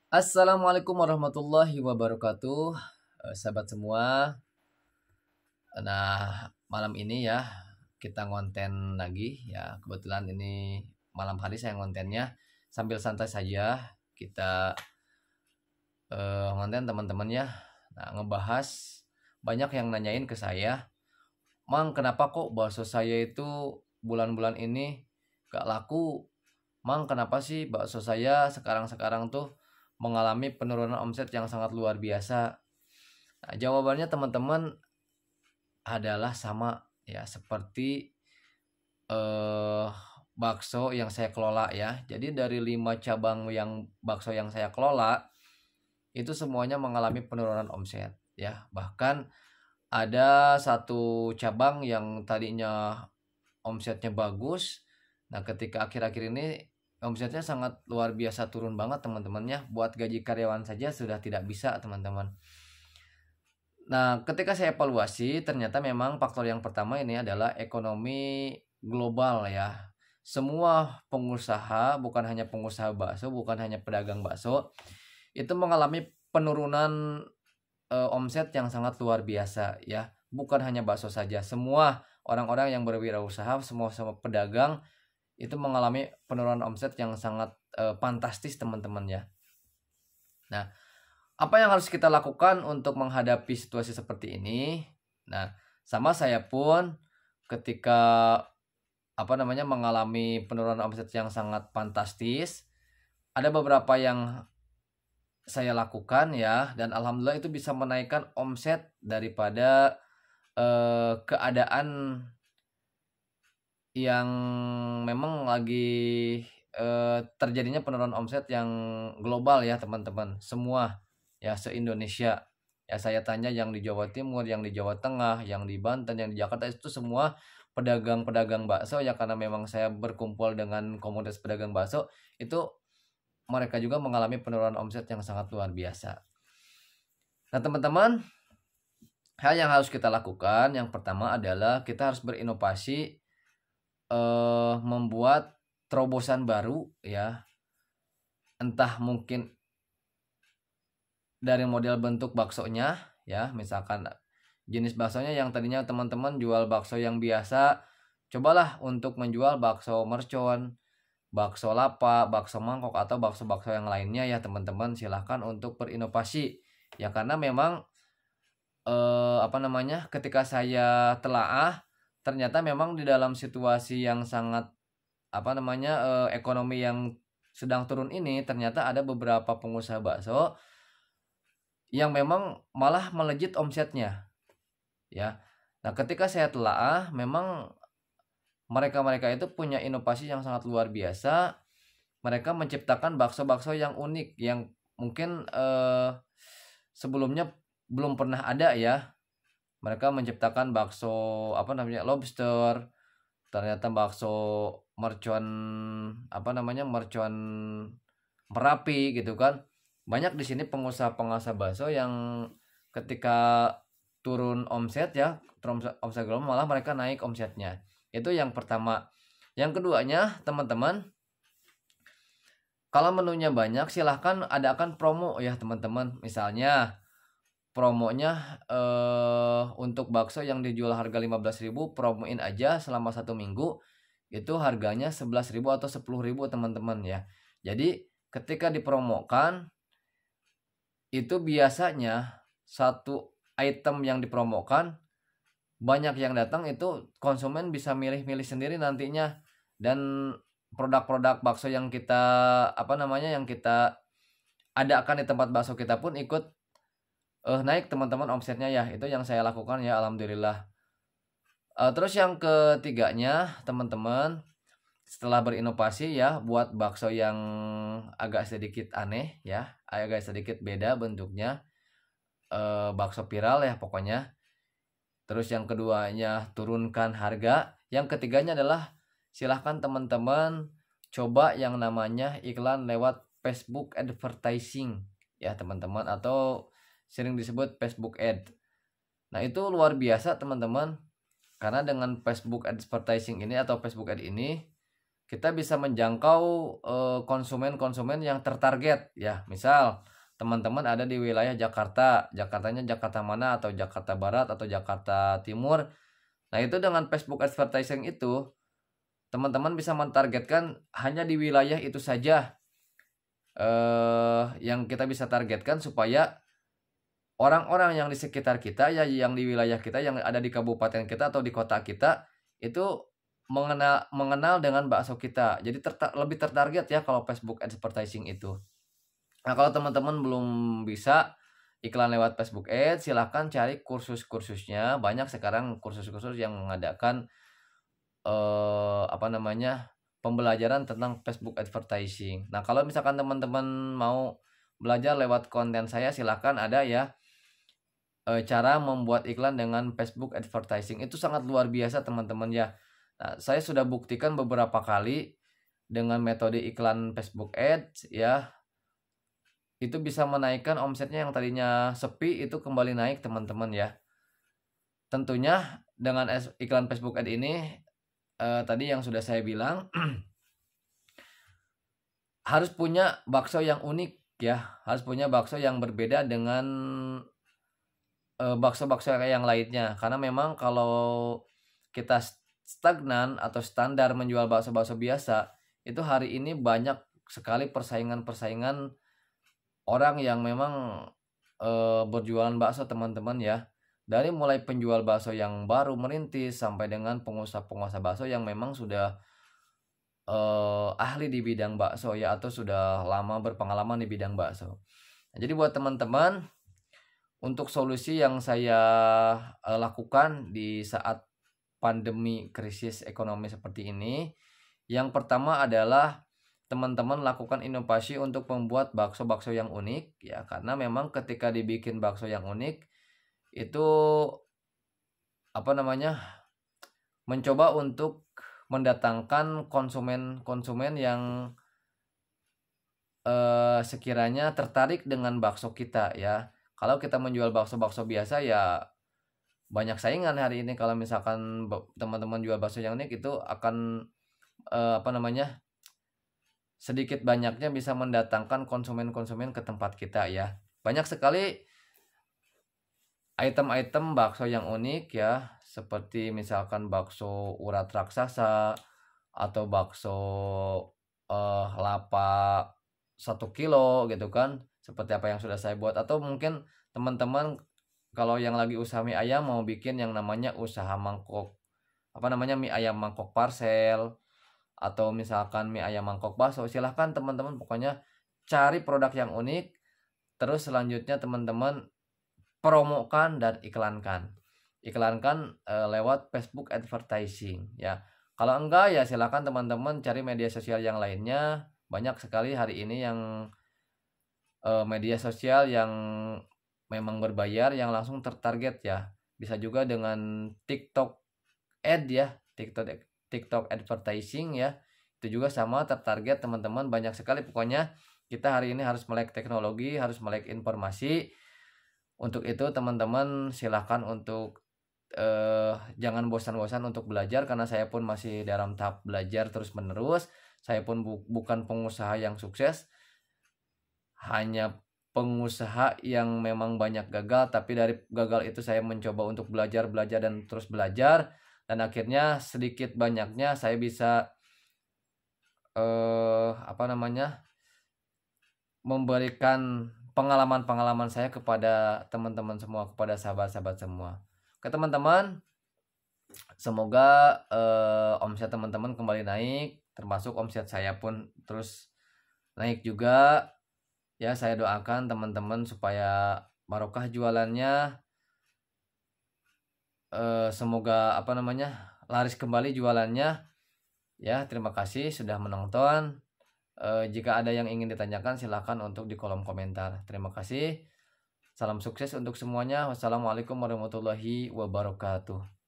Assalamualaikum warahmatullahi wabarakatuh, sahabat semua. Nah, malam ini ya kita ngonten lagi ya. Kebetulan ini malam hari saya ngontennya sambil santai saja. Kita ngonten teman-teman ya. Nah, ngebahas banyak yang nanyain ke saya, "Mang, kenapa kok bakso saya itu bulan-bulan ini gak laku? Mang, kenapa sih bakso saya sekarang-sekarang tuh mengalami penurunan omset yang sangat luar biasa?" Nah, jawabannya teman-teman adalah sama ya seperti eh bakso yang saya kelola ya. Jadi dari 5 cabang yang bakso yang saya kelola itu semuanya mengalami penurunan omset ya. Bahkan ada satu cabang yang tadinya omsetnya bagus. Nah, ketika akhir-akhir ini omsetnya sangat luar biasa turun banget teman-temannya. Buat gaji karyawan saja sudah tidak bisa teman-teman. Nah, ketika saya evaluasi, ternyata memang faktor yang pertama ini adalah ekonomi global ya. Semua pengusaha, bukan hanya pengusaha bakso, bukan hanya pedagang bakso, itu mengalami penurunan omset yang sangat luar biasa ya. Bukan hanya bakso saja, semua orang-orang yang berwirausaha, semua pedagang itu mengalami penurunan omset yang sangat fantastis teman-teman ya. Nah, apa yang harus kita lakukan untuk menghadapi situasi seperti ini? Nah, sama saya pun ketika mengalami penurunan omset yang sangat fantastis, ada beberapa yang saya lakukan ya, dan alhamdulillah itu bisa menaikkan omset daripada keadaan yang memang lagi terjadinya penurunan omset yang global ya teman-teman, semua ya se-Indonesia. Ya saya tanya yang di Jawa Timur, yang di Jawa Tengah, yang di Banten, yang di Jakarta itu semua pedagang-pedagang bakso ya, karena memang saya berkumpul dengan komunitas pedagang bakso, itu mereka juga mengalami penurunan omset yang sangat luar biasa. Nah, teman-teman, hal yang harus kita lakukan yang pertama adalah kita harus berinovasi, membuat terobosan baru ya. Entah mungkin dari model bentuk baksonya ya, misalkan jenis baksonya yang tadinya teman-teman jual bakso yang biasa, cobalah untuk menjual bakso mercon, bakso lapa, bakso mangkok, atau bakso-bakso yang lainnya ya teman-teman. Silahkan untuk berinovasi ya, karena memang ketika saya telaah, ternyata memang di dalam situasi yang sangat ekonomi yang sedang turun ini, ternyata ada beberapa pengusaha bakso yang memang malah melejit omsetnya ya. Nah, ketika saya telaah, memang mereka-mereka itu punya inovasi yang sangat luar biasa. Mereka menciptakan bakso-bakso yang unik, yang mungkin sebelumnya belum pernah ada ya. Mereka menciptakan bakso lobster, ternyata bakso mercon mercon Merapi gitu kan. Banyak di sini pengusaha-pengusaha bakso yang ketika turun omset ya, omset global, malah mereka naik omsetnya. Itu yang pertama. Yang keduanya, teman-teman, kalau menunya banyak silahkan adakan promo ya teman-teman. Misalnya promonya untuk bakso yang dijual harga 15.000, promoin aja selama 1 minggu itu harganya 11.000 atau 10.000 teman-teman ya. Jadi ketika dipromokan itu biasanya satu item yang dipromokan banyak yang datang, itu konsumen bisa milih-milih sendiri nantinya, dan produk-produk bakso yang kita yang kita adakan di tempat bakso kita pun ikut naik teman-teman omsetnya ya. Itu yang saya lakukan ya, alhamdulillah. Terus yang ketiganya teman-teman, setelah berinovasi ya buat bakso yang agak sedikit aneh ya, agak sedikit beda bentuknya, bakso viral ya pokoknya. Terus yang keduanya turunkan harga. Yang ketiganya adalah silahkan teman-teman coba yang namanya iklan lewat Facebook advertising ya teman-teman, atau sering disebut Facebook ad. Nah, itu luar biasa teman-teman, karena dengan Facebook advertising ini atau Facebook ad ini kita bisa menjangkau konsumen-konsumen yang tertarget ya. Misal teman-teman ada di wilayah Jakarta, Jakartanya Jakarta mana, atau Jakarta Barat atau Jakarta Timur. Nah, itu dengan Facebook advertising itu teman-teman bisa mentargetkan hanya di wilayah itu saja yang kita bisa targetkan, supaya orang-orang yang di sekitar kita ya, yang di wilayah kita, yang ada di kabupaten kita atau di kota kita itu mengenal dengan bakso kita. Jadi lebih tertarget ya kalau Facebook advertising itu. Nah, kalau teman-teman belum bisa iklan lewat Facebook Ads, silahkan cari kursus-kursusnya. Banyak sekarang kursus-kursus yang mengadakan pembelajaran tentang Facebook advertising. Nah, kalau misalkan teman-teman mau belajar lewat konten saya, silahkan ada ya cara membuat iklan dengan Facebook advertising. Itu sangat luar biasa teman-teman ya. Nah, saya sudah buktikan beberapa kali dengan metode iklan Facebook Ads ya, itu bisa menaikkan omsetnya yang tadinya sepi itu kembali naik teman-teman ya. Tentunya dengan iklan Facebook Ads ini tadi yang sudah saya bilang harus punya bakso yang unik ya, harus punya bakso yang berbeda dengan bakso-bakso yang lainnya. Karena memang kalau kita stagnan atau standar menjual bakso-bakso biasa, itu hari ini banyak sekali persaingan-persaingan orang yang memang berjualan bakso teman-teman ya. Dari mulai penjual bakso yang baru merintis sampai dengan pengusaha-pengusaha bakso yang memang sudah ahli di bidang bakso ya, atau sudah lama berpengalaman di bidang bakso. Nah, jadi buat teman-teman, untuk solusi yang saya lakukan di saat pandemi krisis ekonomi seperti ini, yang pertama adalah teman-teman lakukan inovasi untuk membuat bakso-bakso yang unik ya, karena memang ketika dibikin bakso yang unik itu mencoba untuk mendatangkan konsumen-konsumen yang sekiranya tertarik dengan bakso kita ya. Kalau kita menjual bakso-bakso biasa ya banyak saingan hari ini. Kalau misalkan teman-teman jual bakso yang unik, itu akan sedikit banyaknya bisa mendatangkan konsumen-konsumen ke tempat kita ya. Banyak sekali item-item bakso yang unik ya, seperti misalkan bakso urat raksasa atau bakso lapa 1 kilo gitu kan, seperti apa yang sudah saya buat. Atau mungkin teman-teman kalau yang lagi usaha mie ayam mau bikin yang namanya usaha mangkok mie ayam mangkok parcel, atau misalkan mie ayam mangkok bakso, silahkan teman-teman pokoknya cari produk yang unik, terus selanjutnya teman-teman promokan dan iklankan lewat Facebook advertising ya. Kalau enggak ya silahkan teman-teman cari media sosial yang lainnya. Banyak sekali hari ini yang media sosial yang memang berbayar yang langsung tertarget ya. Bisa juga dengan TikTok ad ya, TikTok advertising ya. Itu juga sama tertarget teman-teman, banyak sekali. Pokoknya kita hari ini harus melek teknologi, harus melek informasi. Untuk itu teman-teman silahkan untuk jangan bosan-bosan untuk belajar, karena saya pun masih dalam tahap belajar terus menerus. Saya pun bukan pengusaha yang sukses, hanya pengusaha yang memang banyak gagal, tapi dari gagal itu saya mencoba untuk belajar dan terus belajar, dan akhirnya sedikit banyaknya saya bisa memberikan pengalaman-pengalaman saya kepada teman-teman semua, kepada sahabat-sahabat semua. Ke teman-teman, semoga omset teman-teman kembali naik, termasuk omset saya pun terus naik juga ya. Saya doakan teman-teman supaya barokah jualannya, semoga laris kembali jualannya ya. Terima kasih sudah menonton. Jika ada yang ingin ditanyakan silahkan untuk di kolom komentar. Terima kasih. Salam sukses untuk semuanya. Wassalamualaikum warahmatullahi wabarakatuh.